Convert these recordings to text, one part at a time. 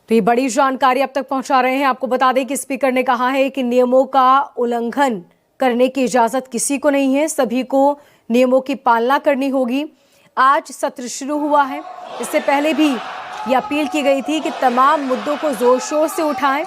तो ये बड़ी जानकारी अब तक पहुंचा रहे हैं। आपको बता दें कि स्पीकर ने कहा है कि नियमों का उल्लंघन करने की इजाजत किसी को नहीं है, सभी को नियमों की पालना करनी होगी। आज सत्र शुरू हुआ है, इससे पहले भी ये अपील की गई थी कि तमाम मुद्दों को जोर शोर से उठाएं।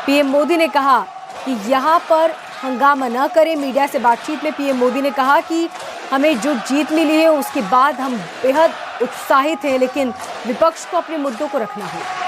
पीएम मोदी ने कहा कि यहाँ पर हंगामा न करें। मीडिया से बातचीत में पीएम मोदी ने कहा कि हमें जो जीत मिली है उसके बाद हम बेहद उत्साहित हैं, लेकिन विपक्ष को अपने मुद्दों को रखना है।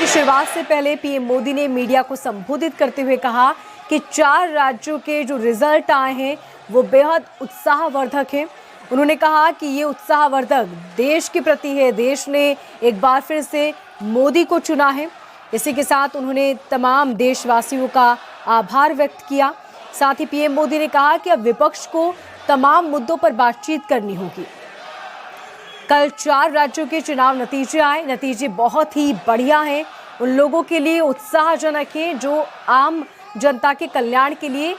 शुरुआत से पहले पीएम मोदी ने मीडिया को संबोधित करते हुए कहा कि 4 राज्यों के जो रिजल्ट आए हैं वो बेहद उत्साहवर्धक हैं। उन्होंने कहा कि ये उत्साहवर्धक देश के प्रति है, देश ने एक बार फिर से मोदी को चुना है। इसी के साथ उन्होंने तमाम देशवासियों का आभार व्यक्त किया। साथ ही पीएम मोदी ने कहा कि अब विपक्ष को तमाम मुद्दों पर बातचीत करनी होगी। कल 4 राज्यों के चुनाव नतीजे आए, नतीजे बहुत ही बढ़िया हैं, उन लोगों के लिए उत्साहजनक हैं जो आम जनता के कल्याण के लिए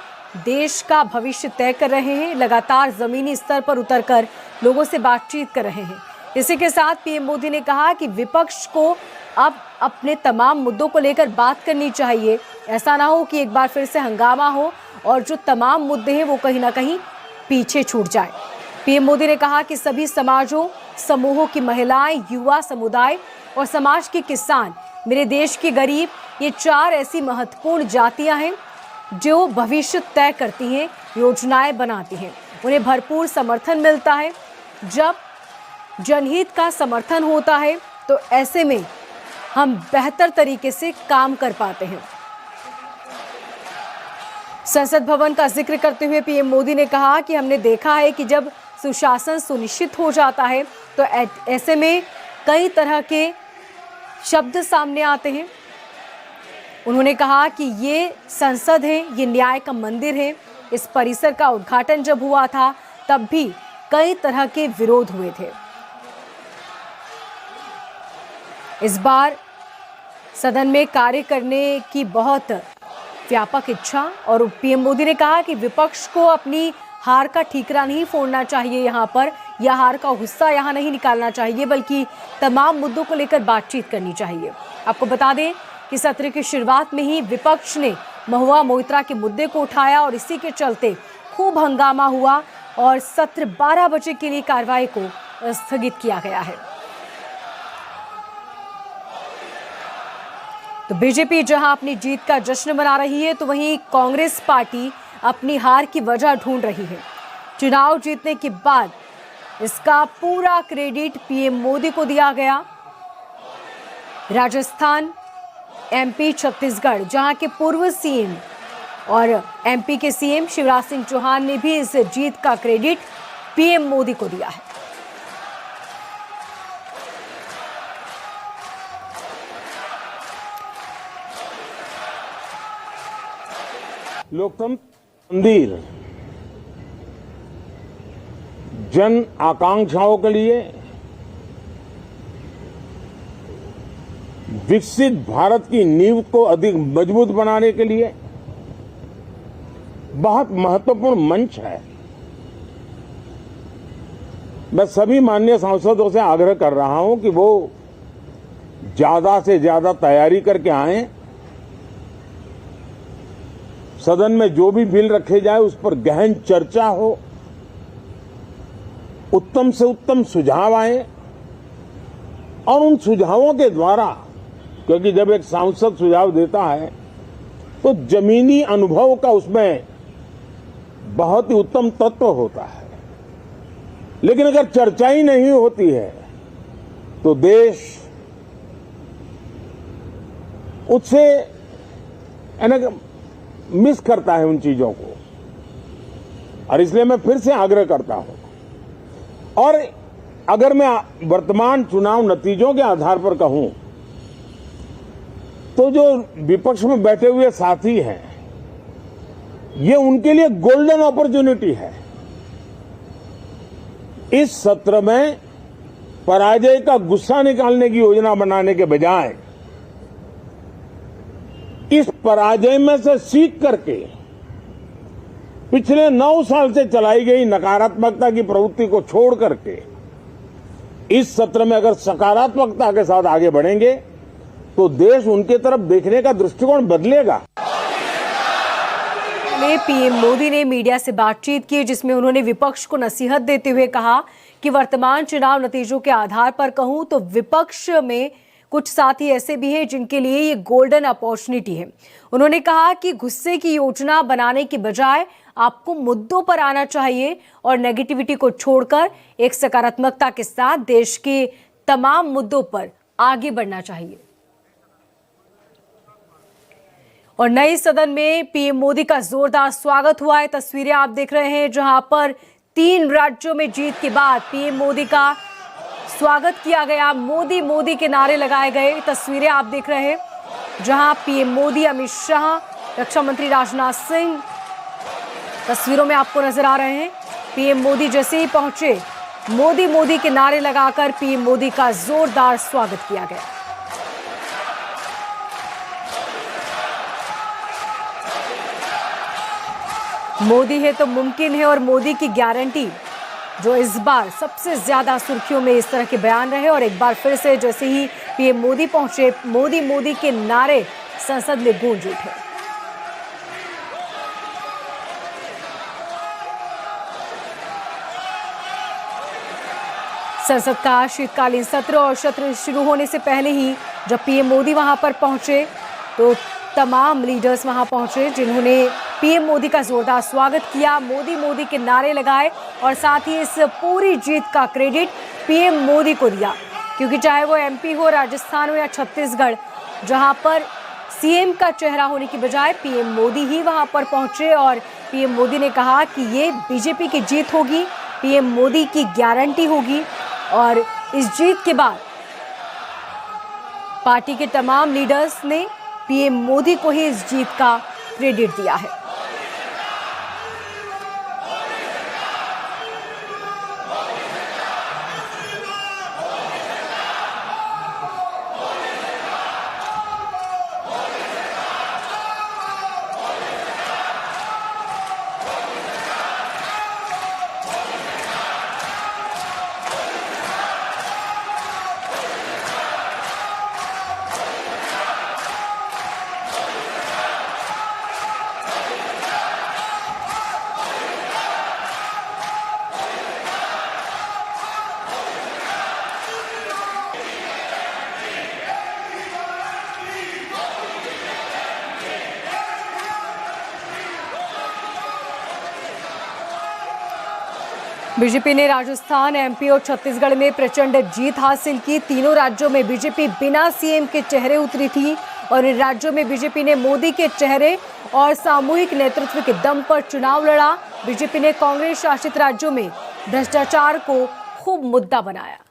देश का भविष्य तय कर रहे हैं, लगातार जमीनी स्तर पर उतरकर लोगों से बातचीत कर रहे हैं। इसी के साथ पीएम मोदी ने कहा कि विपक्ष को अब अपने तमाम मुद्दों को लेकर बात करनी चाहिए। ऐसा ना हो कि एक बार फिर से हंगामा हो और जो तमाम मुद्दे हैं वो कहीं ना कहीं पीछे छूट जाए। पीएम मोदी ने कहा कि सभी समाजों, समूहों की महिलाएं, युवा समुदाय और समाज के किसान, मेरे देश के गरीब, ये 4 ऐसी महत्वपूर्ण जातियां हैं जो भविष्य तय करती हैं, योजनाएं बनाती हैं, उन्हें भरपूर समर्थन मिलता है। जब जनहित का समर्थन होता है तो ऐसे में हम बेहतर तरीके से काम कर पाते हैं। संसद भवन का जिक्र करते हुए पीएम मोदी ने कहा कि हमने देखा है कि जब सुशासन सुनिश्चित हो जाता है तो ऐसे में कई तरह के शब्द सामने आते हैं। उन्होंने कहा कि ये संसद है, ये न्याय का मंदिर है। इस परिसर का उद्घाटन जब हुआ था तब भी कई तरह के विरोध हुए थे। इस बार सदन में कार्य करने की बहुत व्यापक इच्छा, और पीएम मोदी ने कहा कि विपक्ष को अपनी हार का ठीकरा नहीं फोड़ना चाहिए, यहाँ पर या हार का गुस्सा यहाँ नहीं निकालना चाहिए, बल्कि तमाम मुद्दों को लेकर बातचीत करनी चाहिए। आपको बता दें कि सत्र की शुरुआत में ही विपक्ष ने महुआ मोइत्रा के मुद्दे को उठाया और इसी के चलते खूब हंगामा हुआ और सत्र 12 बजे के लिए कार्रवाई को स्थगित किया गया है। तो बीजेपी जहां अपनी जीत का जश्न मना रही है तो वहीं कांग्रेस पार्टी अपनी हार की वजह ढूंढ रही है। चुनाव जीतने के बाद इसका पूरा क्रेडिट पीएम मोदी को दिया गया। राजस्थान, एमपी, छत्तीसगढ़ जहां के पूर्व सीएम और एमपी के सीएम शिवराज सिंह चौहान ने भी इस जीत का क्रेडिट पीएम मोदी को दिया है। लोकतंत्र मंदिर जन आकांक्षाओं के लिए विकसित भारत की नींव को अधिक मजबूत बनाने के लिए बहुत महत्वपूर्ण मंच है। मैं सभी माननीय सांसदों से आग्रह कर रहा हूं कि वो ज्यादा से ज्यादा तैयारी करके आएं। सदन में जो भी बिल रखे जाए उस पर गहन चर्चा हो, उत्तम से उत्तम सुझाव आए और उन सुझावों के द्वारा, क्योंकि जब एक सांसद सुझाव देता है तो जमीनी अनुभव का उसमें बहुत ही उत्तम तत्व होता है, लेकिन अगर चर्चा ही नहीं होती है तो देश उससे मिस करता है उन चीजों को। और इसलिए मैं फिर से आग्रह करता हूं, और अगर मैं वर्तमान चुनाव नतीजों के आधार पर कहूं तो जो विपक्ष में बैठे हुए साथी हैं, ये उनके लिए गोल्डन अपॉर्चुनिटी है। इस सत्र में पराजय का गुस्सा निकालने की योजना बनाने के बजाय इस पराजय में से सीख करके पिछले 9 साल से चलाई गई नकारात्मकता की प्रवृत्ति को छोड़ करके इस सत्र में अगर सकारात्मकता के साथ आगे बढ़ेंगे तो देश उनके तरफ देखने का दृष्टिकोण बदलेगा। पीएम मोदी ने मीडिया से बातचीत की जिसमें उन्होंने विपक्ष को नसीहत देते हुए कहा कि वर्तमान चुनाव नतीजों के आधार पर कहूं तो विपक्ष में कुछ साथी ऐसे भी हैं जिनके लिए ये गोल्डन अपॉर्चुनिटी है। उन्होंने कहा कि गुस्से की योजना बनाने की बजाय आपको मुद्दों पर आना चाहिए और नेगेटिविटी को छोड़कर एक सकारात्मकता के साथ देश के तमाम मुद्दों पर आगे बढ़ना चाहिए। और नए सदन में पीएम मोदी का जोरदार स्वागत हुआ है। तस्वीरें आप देख रहे हैं जहां पर 3 राज्यों में जीत के बाद पीएम मोदी का स्वागत किया गया। मोदी मोदी के नारे लगाए गए। तस्वीरें आप देख रहे हैं जहां पीएम मोदी, अमित शाह, रक्षा मंत्री राजनाथ सिंह तस्वीरों में आपको नजर आ रहे हैं। पीएम मोदी जैसे ही पहुंचे, मोदी मोदी के नारे लगाकर पीएम मोदी का जोरदार स्वागत किया गया। मोदी है तो मुमकिन है और मोदी की गारंटी, जो इस बार सबसे ज्यादा सुर्खियों में इस तरह के बयान रहे। और एक बार फिर से जैसे ही पीएम मोदी पहुंचे, मोदी मोदी के नारे संसद में गूंज उठे। संसद का शीतकालीन सत्र और सत्र शुरू होने से पहले ही जब पीएम मोदी वहां पर पहुंचे तो तमाम लीडर्स वहां पहुंचे जिन्होंने पीएम मोदी का जोरदार स्वागत किया, मोदी मोदी के नारे लगाए और साथ ही इस पूरी जीत का क्रेडिट पीएम मोदी को दिया। क्योंकि चाहे वो एमपी हो, राजस्थान हो या छत्तीसगढ़, जहां पर सीएम का चेहरा होने की बजाय पीएम मोदी ही वहां पर पहुंचे और पीएम मोदी ने कहा कि ये बीजेपी की जीत होगी, पीएम मोदी की गारंटी होगी। और इस जीत के बाद पार्टी के तमाम लीडर्स ने पीएम मोदी को ही इस जीत का क्रेडिट दिया है। बीजेपी ने राजस्थान, एमपी और छत्तीसगढ़ में प्रचंड जीत हासिल की। तीनों राज्यों में बीजेपी बिना सीएम के चेहरे उतरी थी और इन राज्यों में बीजेपी ने मोदी के चेहरे और सामूहिक नेतृत्व के दम पर चुनाव लड़ा। बीजेपी ने कांग्रेस शासित राज्यों में भ्रष्टाचार को खूब मुद्दा बनाया।